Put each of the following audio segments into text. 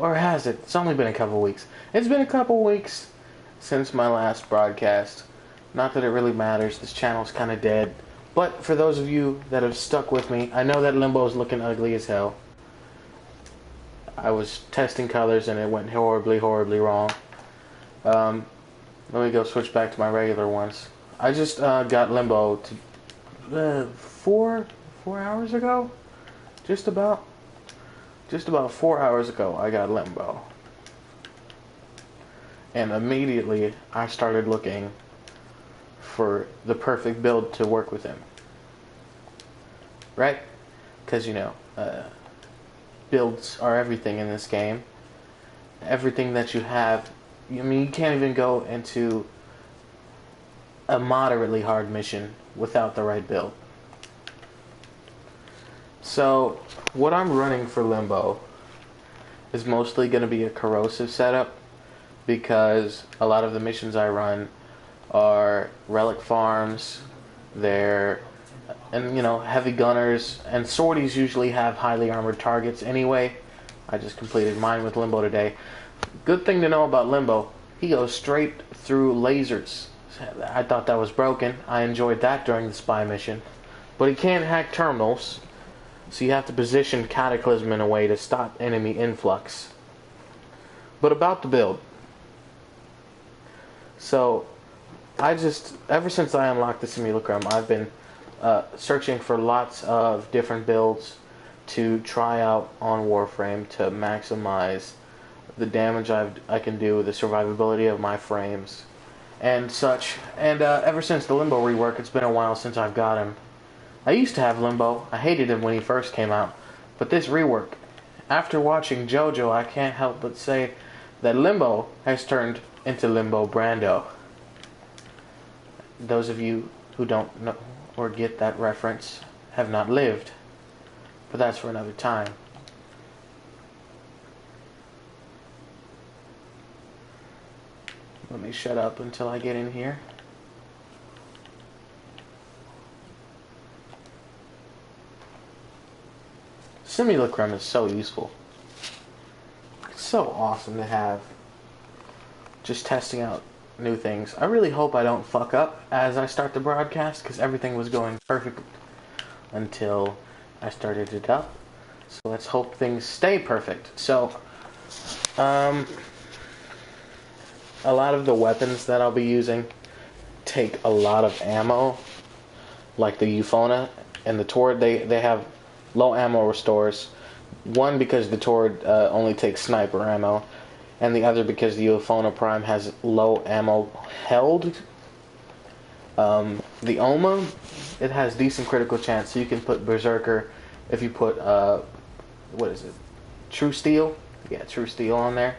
or has it? It's only been a couple weeks. It's been a couple weeks since my last broadcast. Not that it really matters. This channel's kind of dead. But for those of you that have stuck with me, I know that Limbo is looking ugly as hell. I was testing colors and it went horribly, horribly wrong. Let me go switch back to my regular ones. I just got Limbo to 4 hours ago. Just about 4 hours ago, I got Limbo. And immediately, I started looking for the perfect build to work with him. Right? Because, you know, builds are everything in this game. Everything that you have, I mean, you can't even go into a moderately hard mission without the right build. So, what I'm running for Limbo is mostly going to be a corrosive setup, because a lot of the missions I run are relic farms, and you know, heavy gunners, and sorties usually have highly armored targets anyway. I just completed mine with Limbo today. Good thing to know about Limbo, he goes straight through lasers. I thought that was broken. I enjoyed that during the spy mission. But he can't hack terminals, so you have to position Cataclysm in a way to stop enemy influx. But about the build. So, ever since I unlocked the Simulacrum, I've been searching for lots of different builds to try out on Warframe to maximize the damage I can do, the survivability of my frames, and such. And ever since the Limbo rework, it's been a while since I've got him. I used to have Limbo. I hated him when he first came out. But this rework, after watching JoJo, I can't help but say that Limbo has turned into Limbo Brando. Those of you who don't know or get that reference have not lived. But that's for another time. Let me shut up until I get in here. Simulacrum is so useful. It's so awesome to have. Just testing out new things. I really hope I don't fuck up as I start the broadcast, because everything was going perfect until I started it up. So let's hope things stay perfect. So, a lot of the weapons that I'll be using take a lot of ammo, like the Euphona and the Tord. They have low ammo restores. One, because the Tord only takes sniper ammo, and the other because the Euphona Prime has low ammo held. The Oma, it has decent critical chance, so you can put Berserker if you put, what is it? True Steel? Yeah, True Steel on there.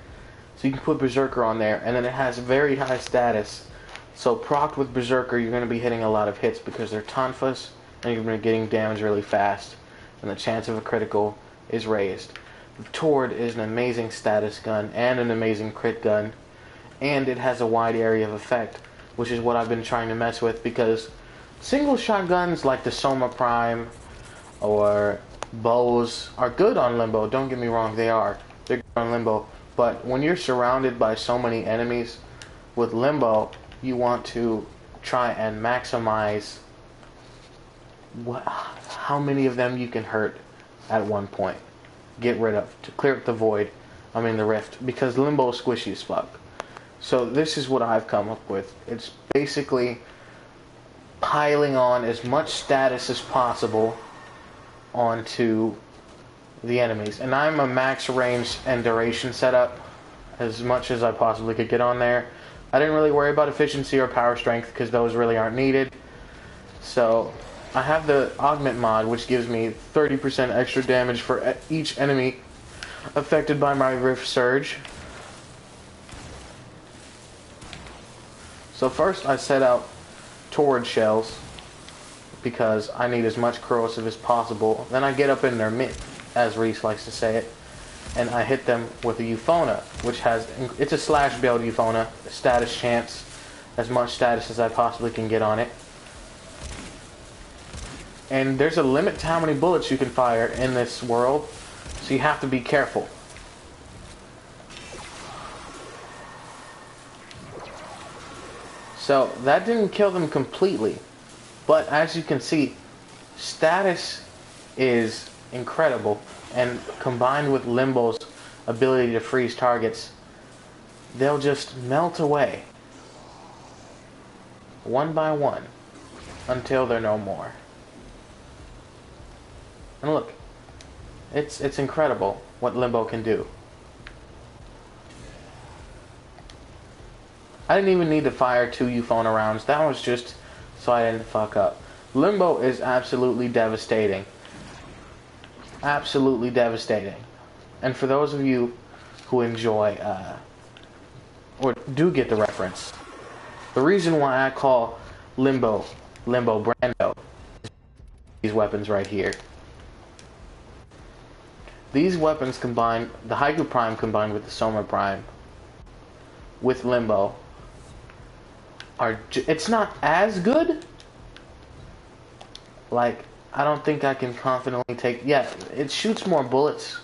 So you can put Berserker on there, and then it has very high status. So procced with Berserker, you're going to be hitting a lot of hits because they're tonfas, and you're going to be getting damage really fast, and the chance of a critical is raised. The Tord is an amazing status gun and an amazing crit gun, and it has a wide area of effect, which is what I've been trying to mess with, because single shotguns like the Soma Prime or bows are good on Limbo. Don't get me wrong, they are. They're good on Limbo. But when you're surrounded by so many enemies with Limbo, you want to try and maximize how many of them you can hurt at one point. Get rid of, to clear up the void, the rift, because Limbo is squishy as fuck. So this is what I've come up with. It's basically piling on as much status as possible onto the enemies. And I'm a max range and duration setup as much as I possibly could get on there. I didn't really worry about efficiency or power strength because those really aren't needed. So I have the augment mod, which gives me 30% extra damage for each enemy affected by my Rift Surge. So first I set out Tord shells because I need as much corrosive as possible. Then I get up in their mitt, as Reese likes to say it, and I hit them with a Euphona, which has, it's a slash build Euphona, status chance, as much status as I possibly can get on it. And there's a limit to how many bullets you can fire in this world, so you have to be careful. So that didn't kill them completely. But as you can see, status is incredible. And combined with Limbo's ability to freeze targets, they'll just melt away. One by one. Until they're no more. And look. It's incredible what Limbo can do. I didn't even need to fire 2 euphona rounds. That was just so I didn't fuck up. Limbo is absolutely devastating. Absolutely devastating. And for those of you who enjoy, or do get the reference, the reason why I call Limbo Brando is these weapons right here. These weapons combined, the Haiku Prime combined with the Soma Prime, with Limbo, it's not as good. Like, I don't think I can confidently take, yeah, it shoots more bullets,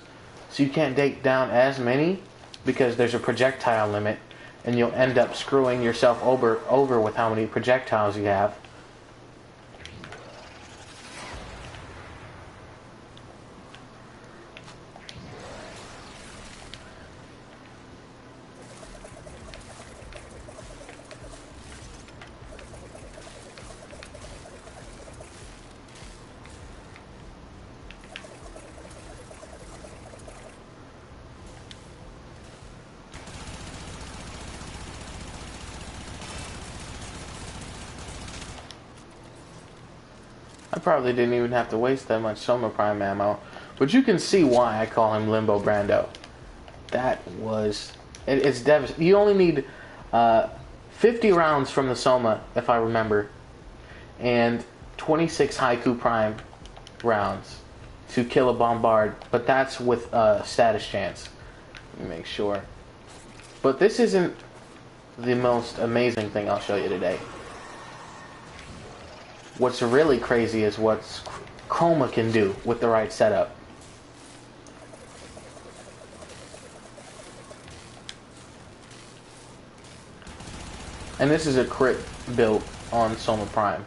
so you can't take down as many, because there's a projectile limit, and you'll end up screwing yourself over with how many projectiles you have. I probably didn't even have to waste that much Soma Prime ammo. But you can see why I call him Limbo Brando. That was... It's devastating. You only need 50 rounds from the Soma, if I remember. And 26 Haiku Prime rounds to kill a Bombard. But that's with status chance. Let me make sure. But this isn't the most amazing thing I'll show you today. What's really crazy is what chroma can do with the right setup. And this is a crit built on Soma Prime.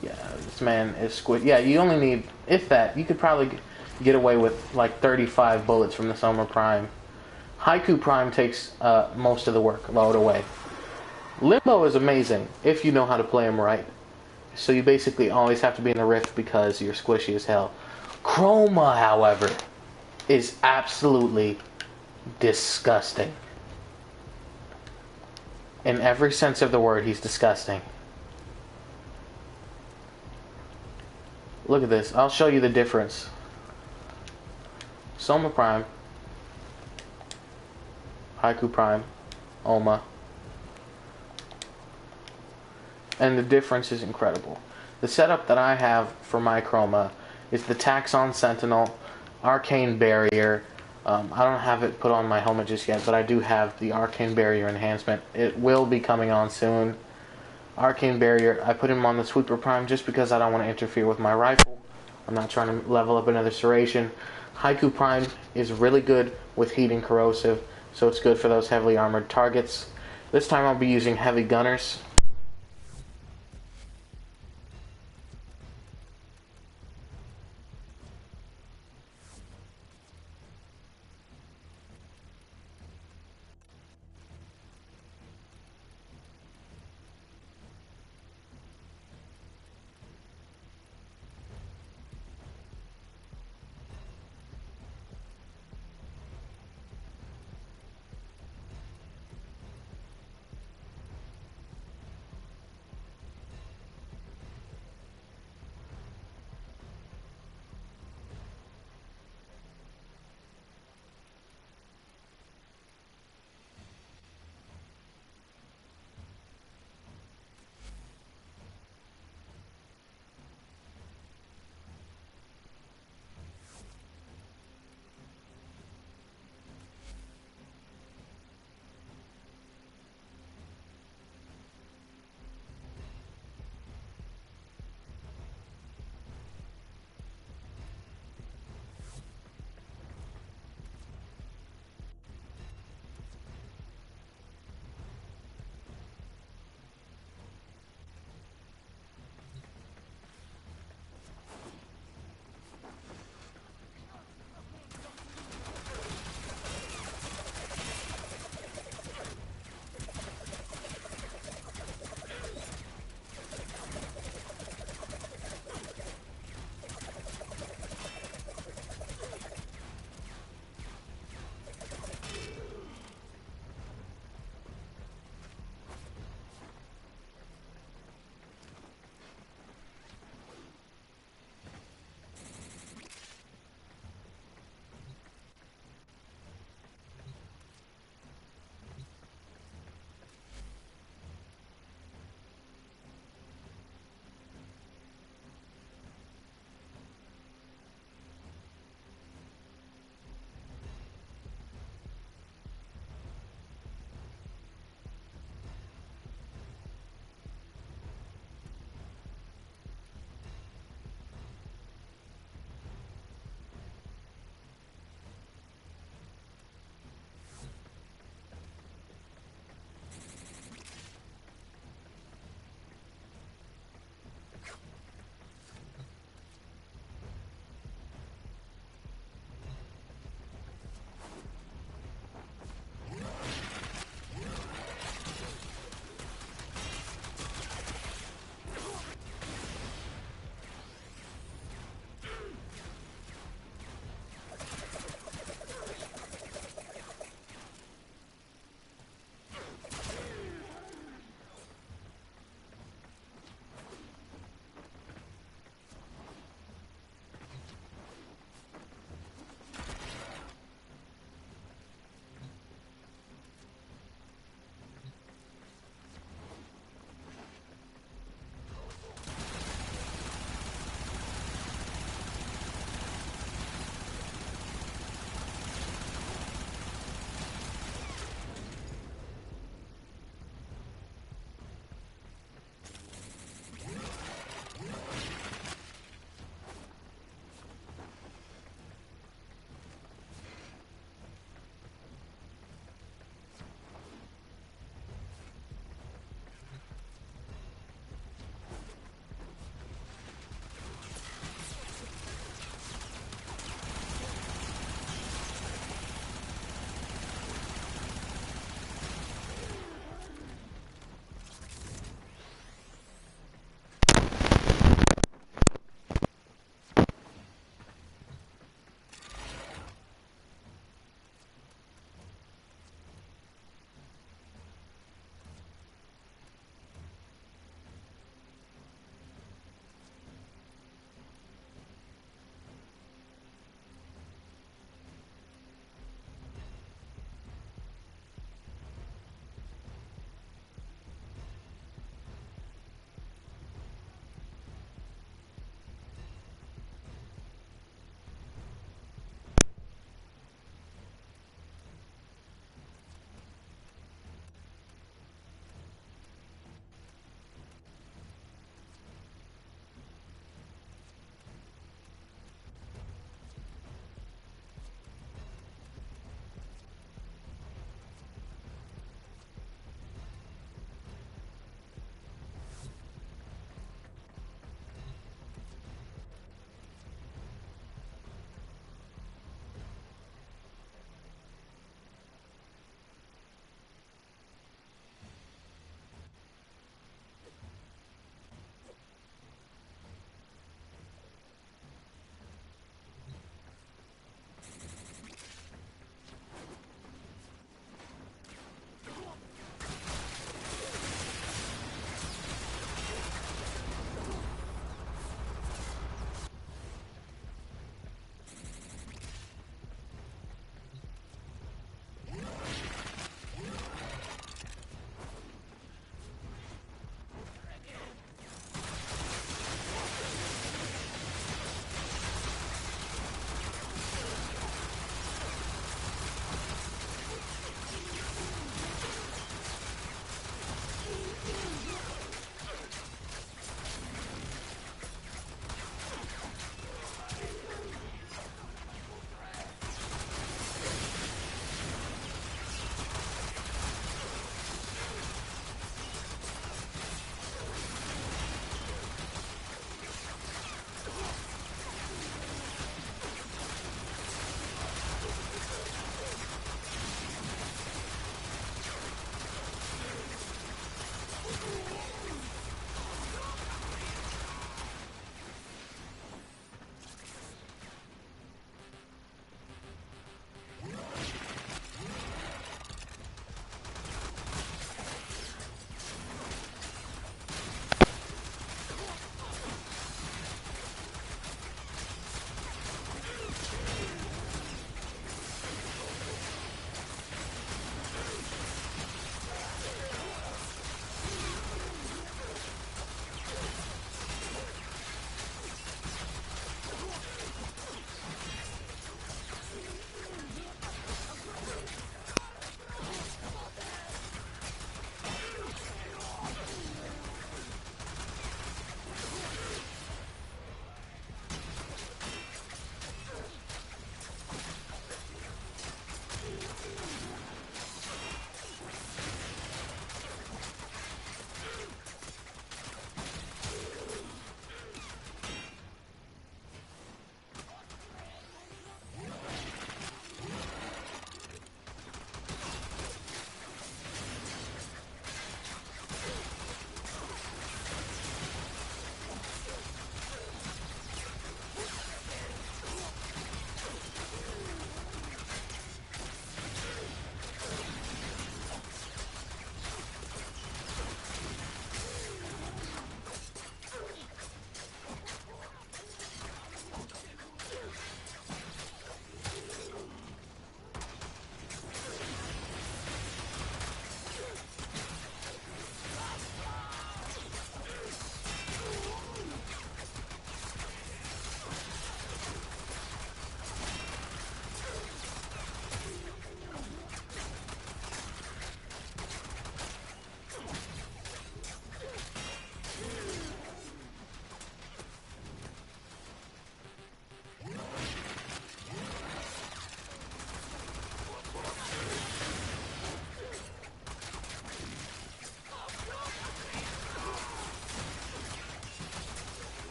Yeah, this man is squid. Yeah, you only need, if that, you could probably get away with like 35 bullets from the Soma Prime. Haiku Prime takes most of the workload away. Limbo is amazing if you know how to play him right. So you basically always have to be in the rift because you're squishy as hell. Chroma, however, is absolutely disgusting. In every sense of the word, he's disgusting. Look at this. I'll show you the difference. Soma Prime, Haiku Prime, Oma. And the difference is incredible. The setup that I have for my chroma is the Taxon Sentinel, Arcane Barrier. I don't have it put on my helmet just yet, but I do have the Arcane Barrier enhancement. It will be coming on soon. Arcane Barrier, I put him on the Sweeper Prime just because I don't want to interfere with my rifle. I'm not trying to level up another Serration. Haiku Prime is really good with heat and corrosive, so it's good for those heavily armored targets. This time I'll be using heavy gunners.